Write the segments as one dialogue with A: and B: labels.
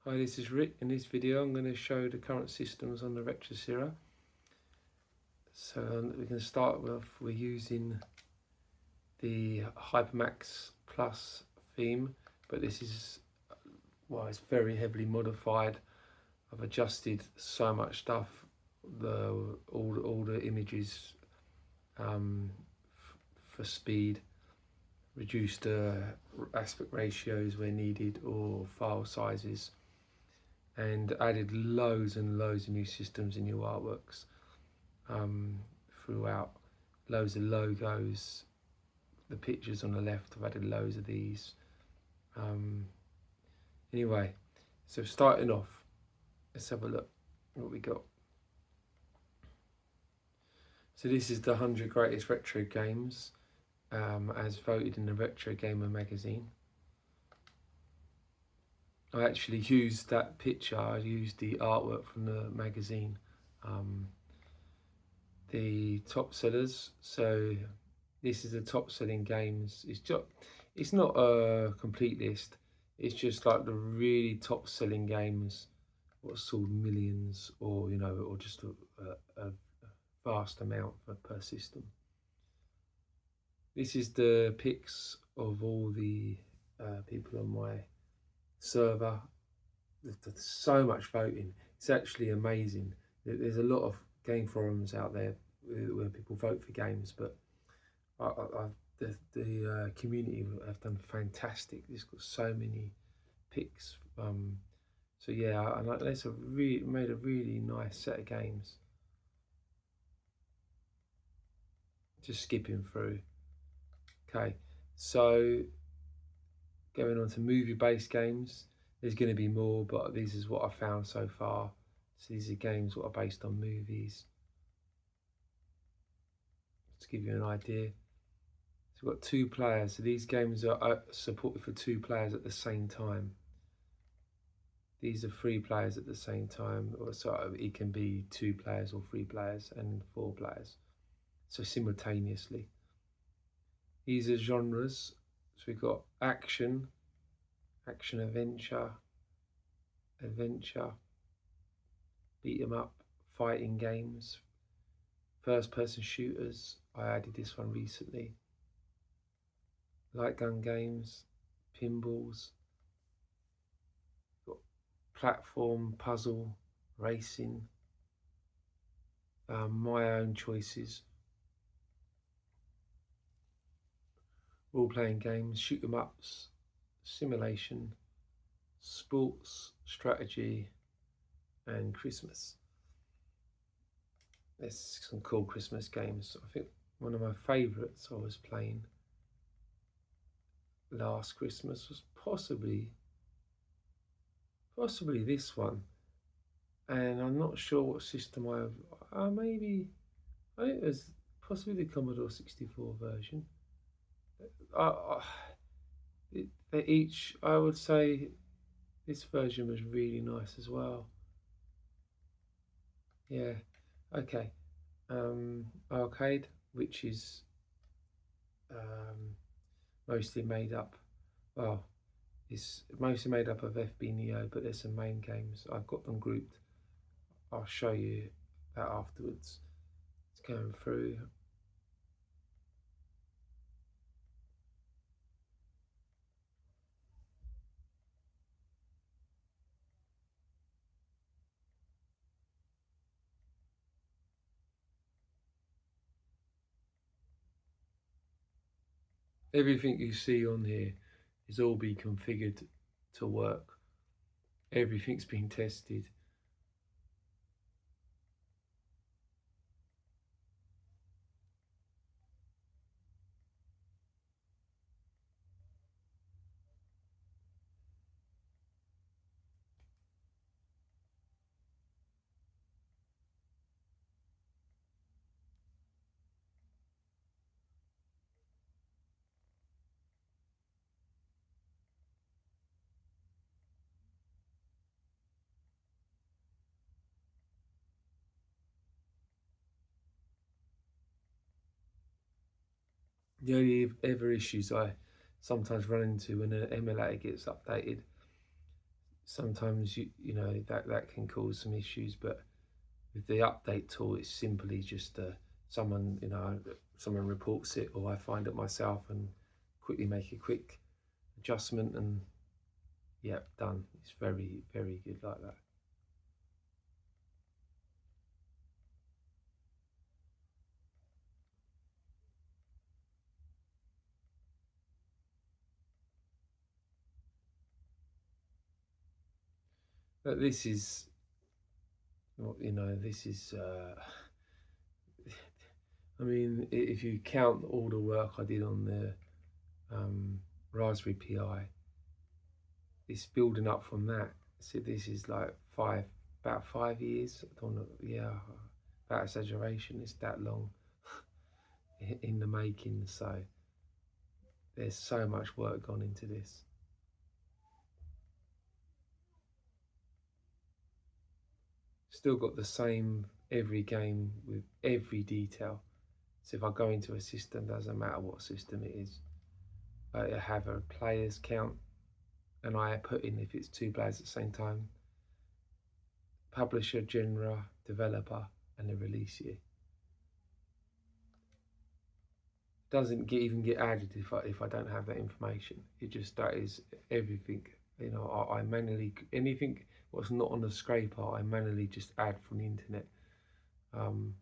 A: Hi, this is Rick. In this video I'm going to show the current systems on the Retrocera. So we can start with, we're using the Hypermax Plus theme, but this is, well, it's very heavily modified. I've adjusted so much stuff, all the images for speed, reduced the aspect ratios where needed or file sizes, and added loads and loads of new systems and new artworks throughout. Loads of logos, the pictures on the left, I've added loads of these. Anyway, so starting off, let's have a look what we got. So this is the 100 greatest retro games as voted in the Retro Gamer magazine. I actually used that picture, I used the artwork from the magazine. The top sellers, so this is the top selling games. It's not a complete list, it's just like the really top selling games what sold millions, or or just a vast amount per system. This is the picks of all the people on my server. There's so much voting, it's actually amazing. There's a lot of game forums out there where people vote for games, but the community have done fantastic. It's got so many picks. So yeah, and that's made a really nice set of games. Just skipping through. Okay, so going on to movie-based games. There's going to be more, but this is what I found so far. So these are games that are based on movies. To give you an idea. So we've got 2 players. So these games are supported for 2 players at the same time. These are 3 players at the same time, or so it can be 2 players or 3 players and 4 players. So simultaneously. These are genres. So we've got action, adventure, beat 'em up, fighting games, first person shooters. I added this one recently. Light gun games, pinballs, got platform, puzzle, racing, my own choices, role-playing games, shoot 'em ups, simulation, sports, strategy, and Christmas. There's some cool Christmas games. I think one of my favourites I was playing last Christmas was possibly this one, and I'm not sure what system I have. I think it was possibly the Commodore 64 version. They each, I would say this version was really nice as well. Yeah, okay. Arcade, which is mostly made up, well, it's mostly made up of FB Neo, but there's some main games. I've got them grouped. I'll show you that afterwards. It's going through. Everything you see on here is all be configured to work. Everything's been tested. The only ever issues I sometimes run into when an emulator gets updated sometimes you know that can cause some issues, but with the update tool, it's simply just someone someone reports it, or I find it myself and quickly make a quick adjustment, and yeah, done. It's very, very good like that. But this is, this is. I mean, if you count all the work I did on the Raspberry Pi, it's building up from that. So this is like about 5 years. I don't know, yeah, about exaggeration. It's that long in the making. So there's so much work gone into this. Still got the same every game with every detail. So if I go into a system, doesn't matter what system it is, I have a players count, and I put in if it's two players at the same time, publisher, genre, developer, and the release year. Doesn't even get added if I don't have that information. It just, that is everything. I manually, anything what's not on the scraper, I manually just add from the internet, and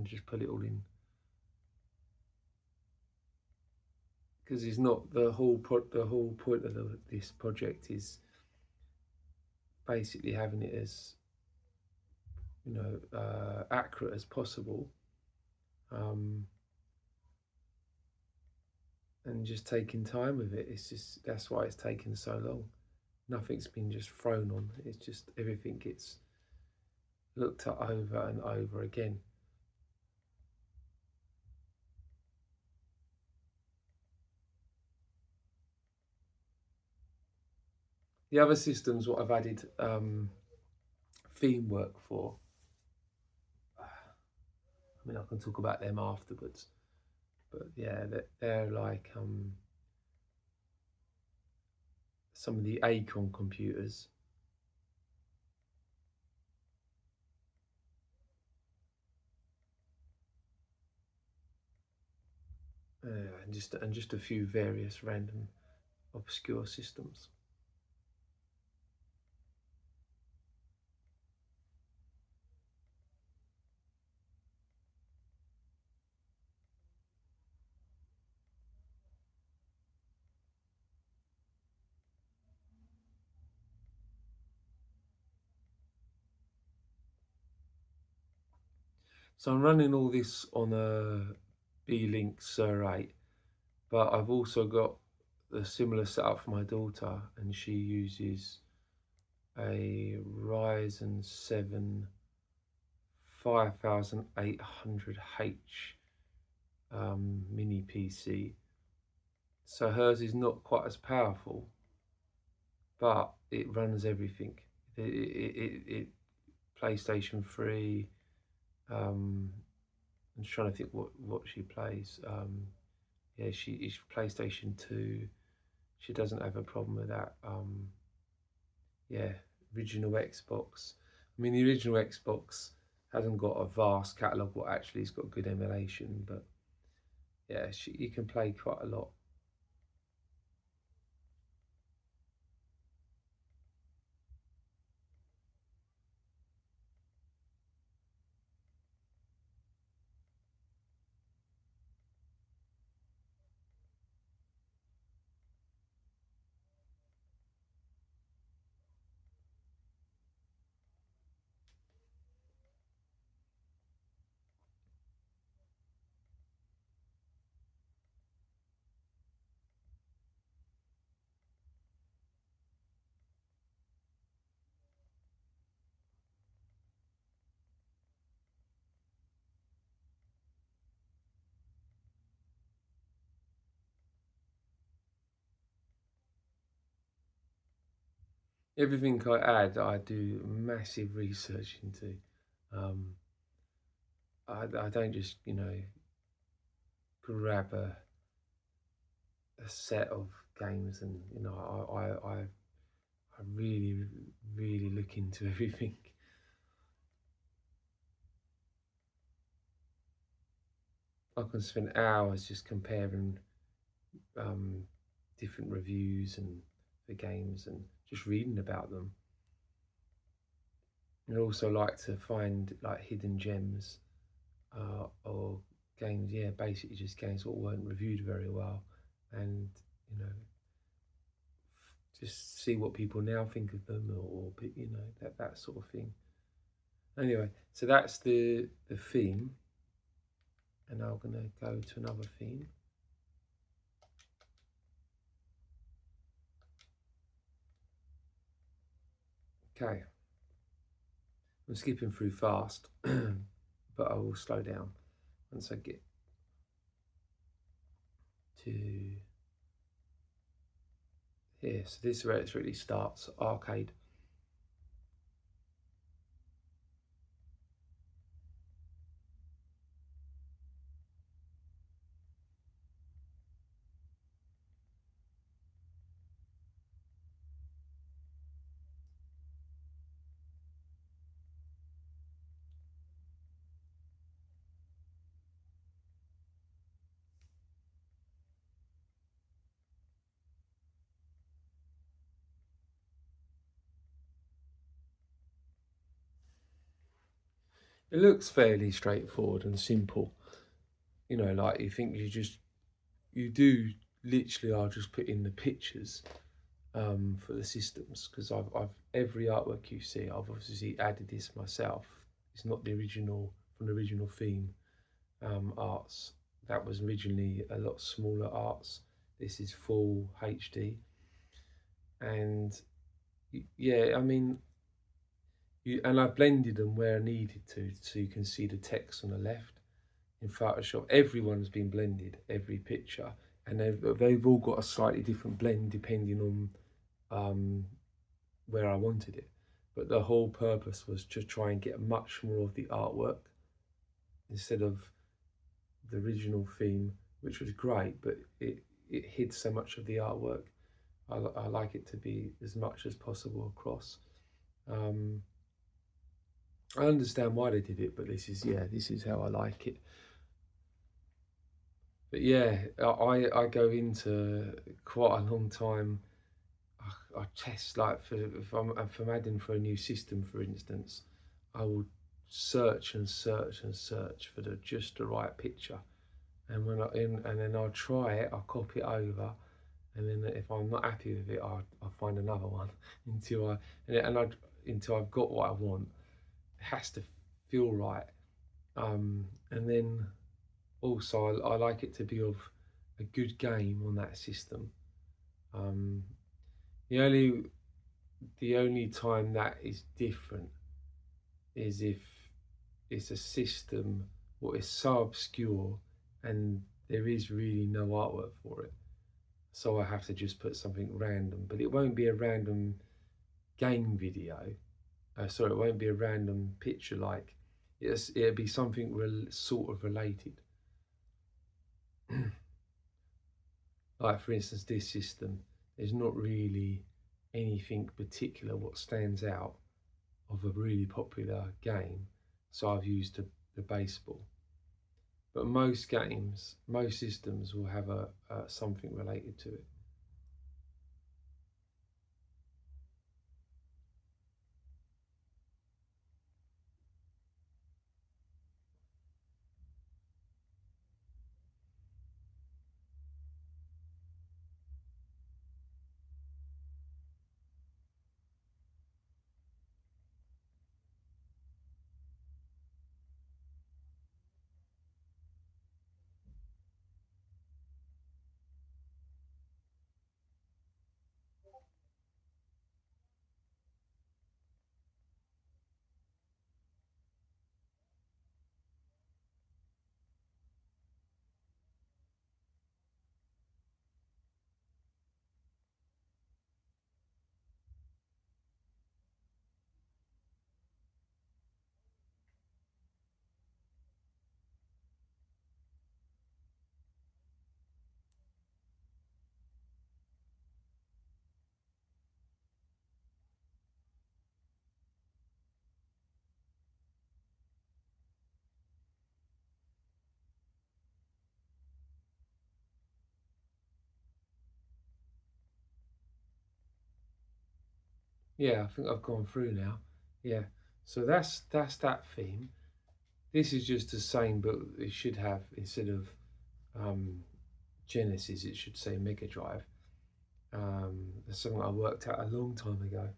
A: just put it all in. Because it's not the whole point of this project is basically having it as accurate as possible, um, and just taking time with it. It's just, that's why it's taken so long. Nothing's been just thrown on. It's just everything gets looked at over and over again. The other systems what I've added theme work for, I mean, I can talk about them afterwards, but yeah, they're like some of the Acorn computers. And just a few various random obscure systems. So I'm running all this on a B-Link Sur 8, but I've also got a similar setup for my daughter, and she uses a Ryzen 7 5800H mini PC. So hers is not quite as powerful, but it runs everything. It PlayStation 3. I'm just trying to think what she plays. Yeah, she is PlayStation 2. She doesn't have a problem with that. Yeah, original Xbox. I mean, the original Xbox hasn't got a vast catalogue. What actually, it's got good emulation, but yeah, you can play quite a lot. Everything I add, I do massive research into. Um, I don't just grab a set of games, and I really, really look into everything. I can spend hours just comparing um, different reviews and the games and just reading about them. And I also like to find like hidden gems or games, yeah, basically just games that weren't reviewed very well, and you know, just see what people now think of them, or you know, that sort of thing. Anyway, so that's the theme, and now I'm gonna go to another theme. Okay, I'm skipping through fast, but I will slow down once I get to here. So this is where it really starts. Arcade. It looks fairly straightforward and simple. You know, like you think you do literally are just put in the pictures for the systems, because I've every artwork you see, I've obviously added this myself. It's not the original from the original theme arts. That was originally a lot smaller arts. This is full HD, and yeah, I mean, and I blended them where I needed to, so you can see the text on the left. In Photoshop, everyone's been blended, every picture, and they've all got a slightly different blend depending on where I wanted it. But the whole purpose was to try and get much more of the artwork instead of the original theme, which was great, but it hid so much of the artwork. I like it to be as much as possible across. Um, I understand why they did it, but this is how I like it. But yeah, I go into quite a long time. I test, like, for if I'm adding for a new system, for instance, I will search and search and search for just the right picture, and and then I'll try it, I'll copy it over, and then if I'm not happy with it, I'll find another one until until I've got what I want. It has to feel right, and then also I like it to be of a good game on that system. Um, the only the only time that is different is if it's a system or it's so obscure and there is really no artwork for it. So I have to just put something random, but it won't be a random game video. Sorry, it won't be a random picture. Like it'll be something sort of related. Like for instance, this system, there's not really anything particular what stands out of a really popular game, so I've used the baseball. But most games, most systems will have a something related to it. Yeah, I think I've gone through now. Yeah, so that's that theme. This is just the same, but it should have, instead of um, Genesis, it should say Mega Drive. That's something I worked out a long time ago.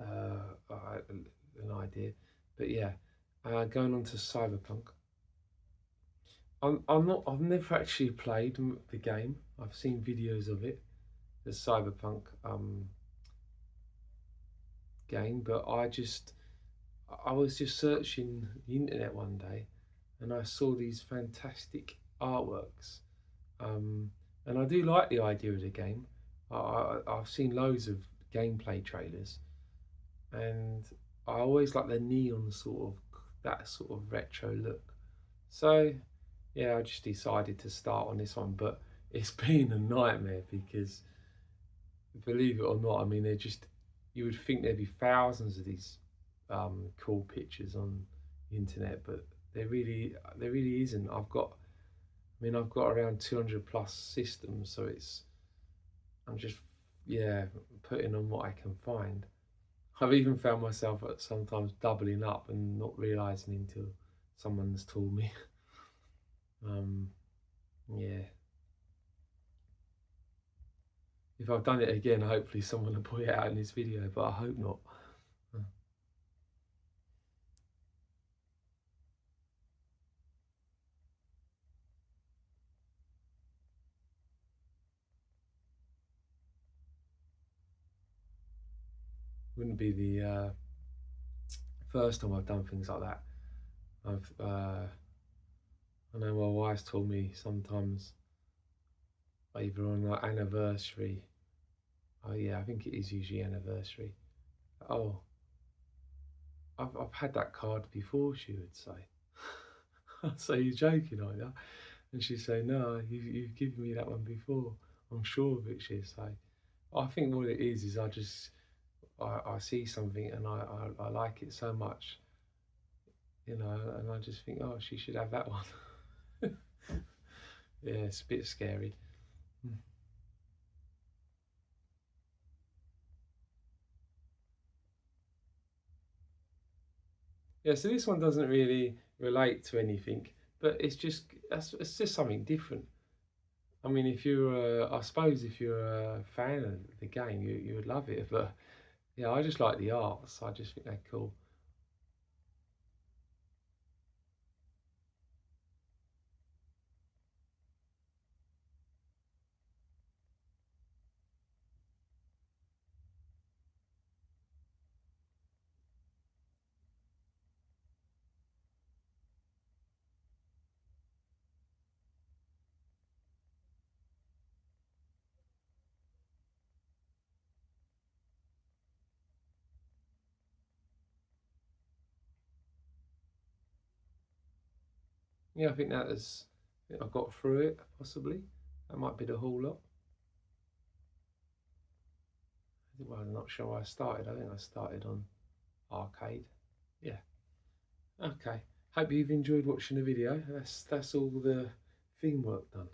A: I had an idea, but yeah, going on to Cyberpunk. I'm not. I've never actually played the game. I've seen videos of it, the Cyberpunk game, but I was just searching the internet one day, and I saw these fantastic artworks. Um, and I do like the idea of the game. I've seen loads of gameplay trailers, and I always like the neon sort of, that sort of retro look. So yeah, I just decided to start on this one, but it's been a nightmare because, believe it or not, I mean, they're just, you would think there'd be thousands of these cool pictures on the internet, but there really isn't. I mean, I've got around 200 plus systems, so I'm just, yeah, putting on what I can find. I've even found myself at sometimes doubling up and not realizing until someone's told me. um, yeah, if I've done it again, hopefully someone will point it out in this video, but I hope not. Wouldn't be the first time I've done things like that. I know my wife's told me sometimes, either on our anniversary. Oh yeah, I think it is usually anniversary. Oh, I've had that card before, she would say. I'd say, you're joking, aren't you? And she'd say, no, you've given me that one before. I'm sure of it, she'd say. I think what it is I see something and I like it so much, you know, and I just think, oh, she should have that one. Yeah, it's a bit scary. Hmm. Yeah, so this one doesn't really relate to anything, but it's just something different. I mean, I suppose if you're a fan of the game, you would love it. But yeah, I just like the arts. I just think they're cool. Yeah, I think I think I got through it possibly. That might be the whole lot. Well, I'm not sure where I started. I think I started on arcade. Yeah. Okay. Hope you've enjoyed watching the video. That's all the theme work done.